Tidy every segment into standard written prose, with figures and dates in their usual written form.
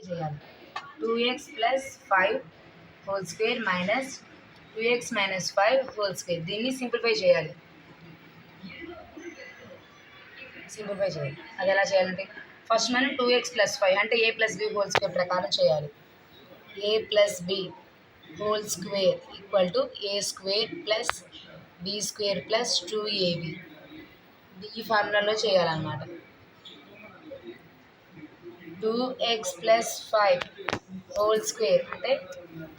చేయాలి 2x+5 whole square minus 2x - 5 whole square. దీన్ని simplify చేయాలి. అది ఎలా చేయాలంటే ఫస్ట్ మనం 2x+5 అంటే a+b హోల్ స్క్వేర్ ప్రకారం చేయాలి. a+b whole square equal to a² + b² + 2ab. ఈ ఫార్ములాలో చేయాలన్నమాట. 2x+5 హోల్ స్క్వేర్ అంటే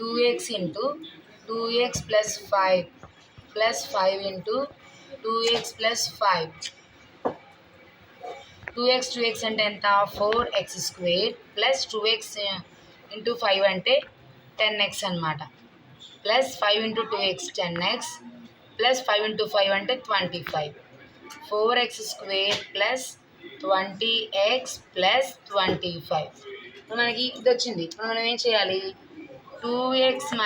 2x × 2x+5 + 5 × 2x+5. 2x అంటే ఎంత? 4x² + 2x × 5 అంటే 10x అనమాట. +5 × 2x 10x +5 × 5 అంటే 25. 4x² + 20x + 25. ఇప్పుడు మనకి ఇది వచ్చింది. ఇప్పుడు మనం ఏం చేయాలి? 2x -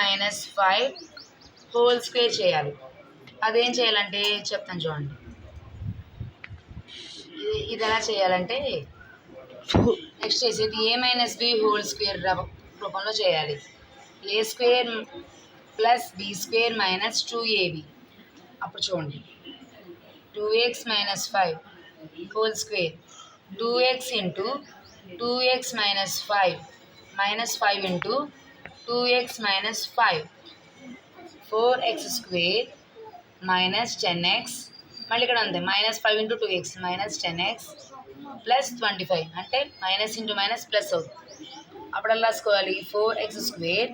5 హోల్ స్క్వేర్ చేయాలి. అదేం చేయాలంటే చెప్తాను చూడండి. ఇది ఎలా చేయాలంటే నెక్స్ట్ చేసేది a - b హోల్ స్క్వేర్ రూపంలో చేయాలి. a² + b² - 2ab. అప్పుడు చూడండి 2x - 5 whole square 2x × 2x - 5 -5 × 2x - 5 4x² - 10x మళ్ళీ ఇక్కడ ఉంది -5 × 2x -10x + 25 అంటే మైనస్ ఇంటూ మైనస్ ప్లస్ అవుతుంది. అప్పుడు అలా రాసుకోవాలి 4x²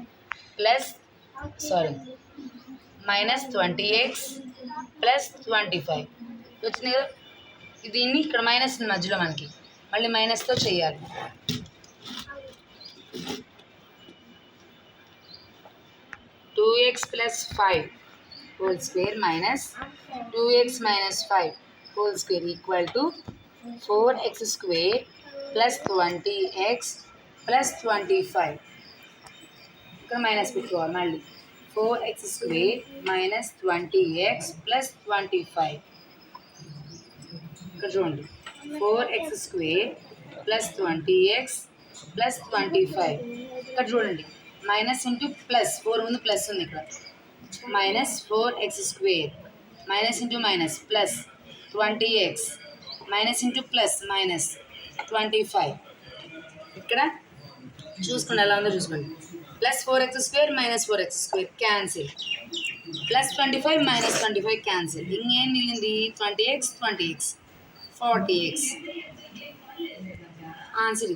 -20x + 25 వచ్చింది కదా. దీన్ని ఇక్కడ మైనస్ మధ్యలో మనకి మళ్ళీ మైనస్తో చేయాలి. 2x + 5 whole square minus 2x - 5 whole square equal to 4x² + 20x + 25. ఇక్కడ మైనస్ పెట్టుకోవాలి. మళ్ళీ 4x² - 20x + 25. ఇక్కడ చూడండి 4x² + 20x + 25. ఇక్కడ చూడండి మైనస్ ఇంటూ ప్లస్ 4 ముందు ప్లస్ ఉంది. ఇక్కడ -4x² minus into minus plus 20x minus into plus minus 25. ఇక్కడ చూసుకోండి ఎలా ఉందో చూసుకోండి. +4x² - 4x² cancel. +25 - 25 క్యాన్సిల్. ఇంకేం మిగిలింది? 20x 40x answer.